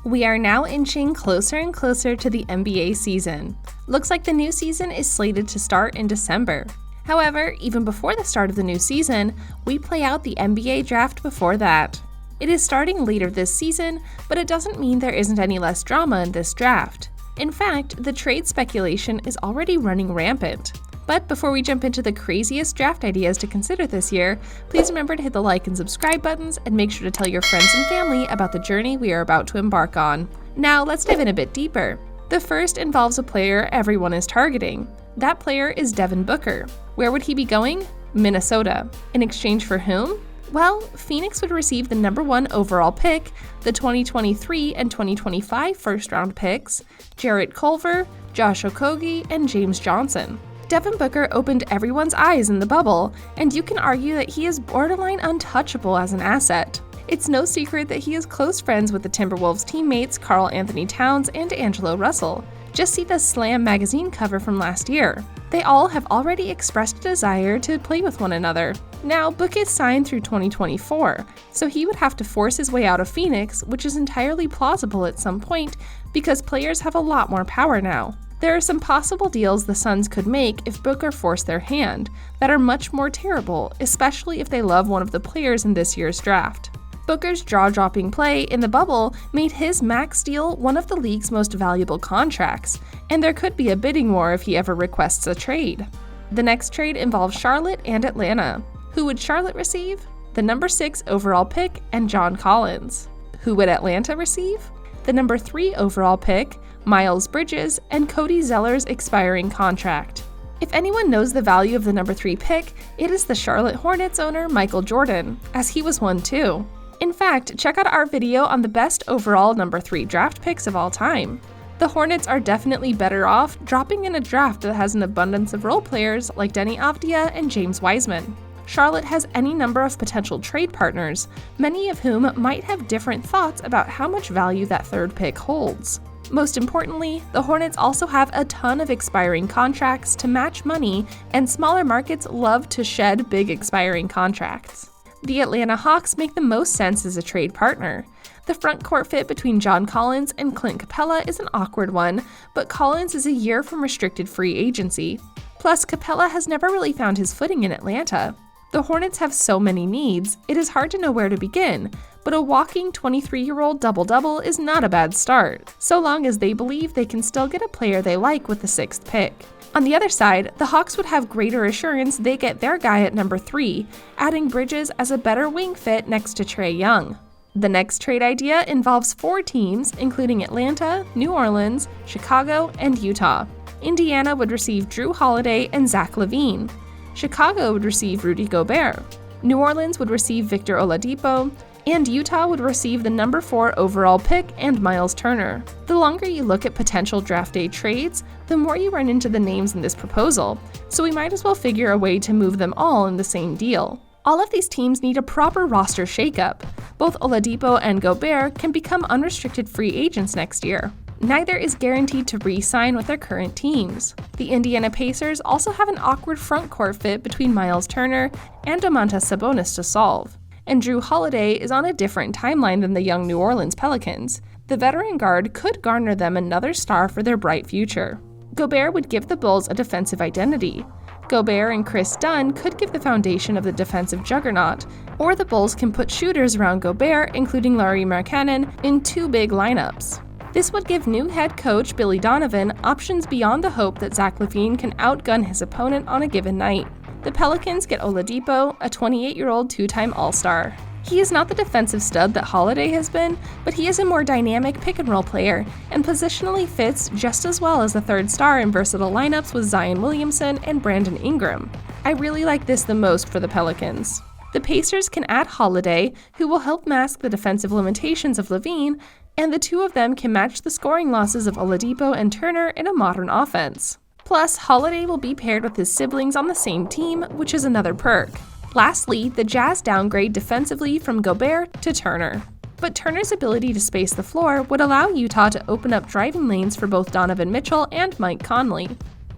We are now inching closer and closer to the NBA season. Looks like the new season is slated to start in December. However, even before the start of the new season, we play out the NBA draft before that. It is starting later this season, but it doesn't mean there isn't any less drama in this draft. In fact, the trade speculation is already running rampant. But before we jump into the craziest draft ideas to consider this year, please remember to hit the like and subscribe buttons and make sure to tell your friends and family about the journey we are about to embark on. Now let's dive in a bit deeper. The first involves a player everyone is targeting. That player is Devin Booker. Where would he be going? Minnesota. In exchange for whom? Well, Phoenix would receive the number 1 overall pick, the 2023 and 2025 first-round picks, Jarrett Culver, Josh Okogie, and James Johnson. Devin Booker opened everyone's eyes in the bubble, and you can argue that he is borderline untouchable as an asset. It's no secret that he is close friends with the Timberwolves teammates Karl Anthony Towns and D'Angelo Russell. Just see the Slam magazine cover from last year. They all have already expressed a desire to play with one another. Now, Book is signed through 2024, so he would have to force his way out of Phoenix, which is entirely plausible at some point because players have a lot more power now. There are some possible deals the Suns could make if Booker forced their hand that are much more terrible, especially if they love one of the players in this year's draft. Booker's jaw-dropping play in the bubble made his max deal one of the league's most valuable contracts, and there could be a bidding war if he ever requests a trade. The next trade involves Charlotte and Atlanta. Who would Charlotte receive? The number 6 overall pick and John Collins. Who would Atlanta receive? The number 3 overall pick, Miles Bridges, and Cody Zeller's expiring contract. If anyone knows the value of the number 3 pick, it is the Charlotte Hornets owner Michael Jordan, as he was one too. In fact, check out our video on the best overall number 3 draft picks of all time. The Hornets are definitely better off dropping in a draft that has an abundance of role players like Denny Avdia and James Wiseman. Charlotte has any number of potential trade partners, many of whom might have different thoughts about how much value that 3rd pick holds. Most importantly, the Hornets also have a ton of expiring contracts to match money, and smaller markets love to shed big expiring contracts. The Atlanta Hawks make the most sense as a trade partner. The front court fit between John Collins and Clint Capella is an awkward one, but Collins is a year from restricted free agency. Plus, Capella has never really found his footing in Atlanta. The Hornets have so many needs, it is hard to know where to begin, but a walking 23-year-old double-double is not a bad start, so long as they believe they can still get a player they like with the 6th pick. On the other side, the Hawks would have greater assurance they get their guy at number 3, adding Bridges as a better wing fit next to Trae Young. The next trade idea involves 4 teams, including Atlanta, New Orleans, Chicago, and Utah. Indiana would receive Drew Holiday and Zach LaVine. Chicago would receive Rudy Gobert. New Orleans would receive Victor Oladipo, and Utah would receive the number 4 overall pick and Miles Turner. The longer you look at potential draft day trades, the more you run into the names in this proposal, so we might as well figure a way to move them all in the same deal. All of these teams need a proper roster shakeup. Both Oladipo and Gobert can become unrestricted free agents next year. Neither is guaranteed to re-sign with their current teams. The Indiana Pacers also have an awkward front court fit between Miles Turner and Domantas Sabonis to solve. And Drew Holiday is on a different timeline than the young New Orleans Pelicans. The veteran guard could garner them another star for their bright future. Gobert would give the Bulls a defensive identity. Gobert and Chris Dunn could give the foundation of the defensive juggernaut, or the Bulls can put shooters around Gobert, including Lauri Markkanen, in 2 big lineups. This would give new head coach Billy Donovan options beyond the hope that Zach LaVine can outgun his opponent on a given night. The Pelicans get Oladipo, a 28-year-old 2-time All-Star. He is not the defensive stud that Holiday has been, but he is a more dynamic pick-and-roll player, and positionally fits just as well as the 3rd star in versatile lineups with Zion Williamson and Brandon Ingram. I really like this the most for the Pelicans. The Pacers can add Holiday, who will help mask the defensive limitations of LaVine, and the 2 of them can match the scoring losses of Oladipo and Turner in a modern offense. Plus, Holiday will be paired with his siblings on the same team, which is another perk. Lastly, the Jazz downgrade defensively from Gobert to Turner. But Turner's ability to space the floor would allow Utah to open up driving lanes for both Donovan Mitchell and Mike Conley.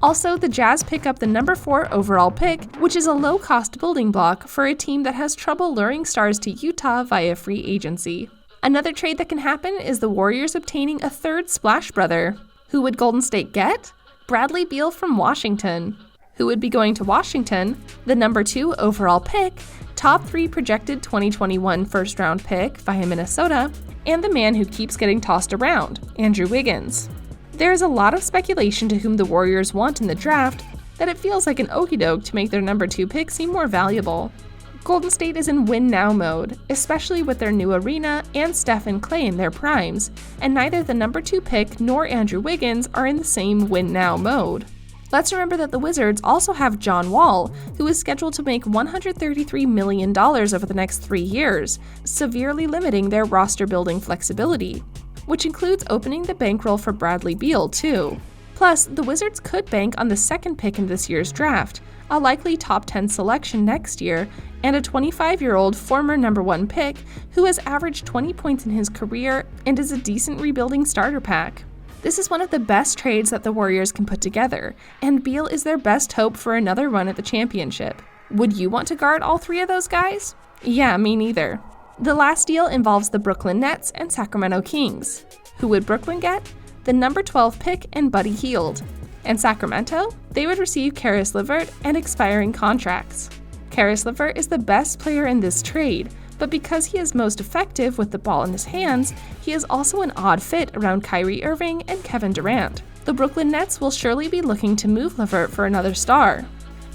Also, the Jazz pick up the number 4 overall pick, which is a low-cost building block for a team that has trouble luring stars to Utah via free agency. Another trade that can happen is the Warriors obtaining a third Splash Brother. Who would Golden State get? Bradley Beal from Washington. Who would be going to Washington? The number 2 overall pick, top 3 projected 2021 first-round pick via Minnesota, and the man who keeps getting tossed around, Andrew Wiggins. There is a lot of speculation to whom the Warriors want in the draft that it feels like an okie doke to make their number 2 pick seem more valuable. Golden State is in win-now mode, especially with their new arena and Steph and Klay in their primes, and neither the number 2 pick nor Andrew Wiggins are in the same win-now mode. Let's remember that the Wizards also have John Wall, who is scheduled to make $133 million over the next 3 years, severely limiting their roster-building flexibility, which includes opening the bankroll for Bradley Beal, too. Plus, the Wizards could bank on the second pick in this year's draft, a likely top 10 selection next year, and a 25-year-old former number 1 pick who has averaged 20 points in his career and is a decent rebuilding starter pack. This is one of the best trades that the Warriors can put together, and Beal is their best hope for another run at the championship. Would you want to guard all 3 of those guys? Yeah, me neither. The last deal involves the Brooklyn Nets and Sacramento Kings. Who would Brooklyn get? The number 12 pick and Buddy Hield. And Sacramento? They would receive Caris LeVert and expiring contracts. Caris LeVert is the best player in this trade, but because he is most effective with the ball in his hands, he is also an odd fit around Kyrie Irving and Kevin Durant. The Brooklyn Nets will surely be looking to move LeVert for another star.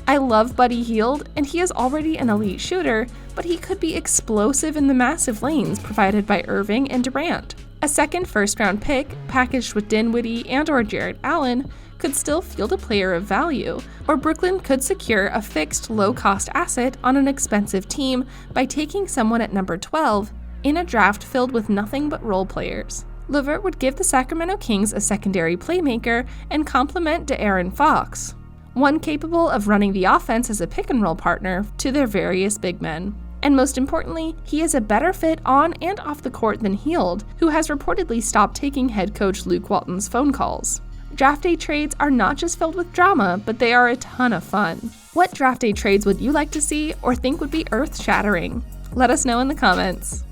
I love Buddy Hield, and he is already an elite shooter, but he could be explosive in the massive lanes provided by Irving and Durant. A second first-round pick, packaged with Dinwiddie and/or Jarrett Allen, could still field a player of value, or Brooklyn could secure a fixed low-cost asset on an expensive team by taking someone at number 12 in a draft filled with nothing but role players. LeVert would give the Sacramento Kings a secondary playmaker and complement De'Aaron Fox, one capable of running the offense as a pick-and-roll partner to their various big men. And most importantly, he is a better fit on and off the court than Hield, who has reportedly stopped taking head coach Luke Walton's phone calls. Draft day trades are not just filled with drama, but they are a ton of fun. What draft day trades would you like to see or think would be earth-shattering? Let us know in the comments.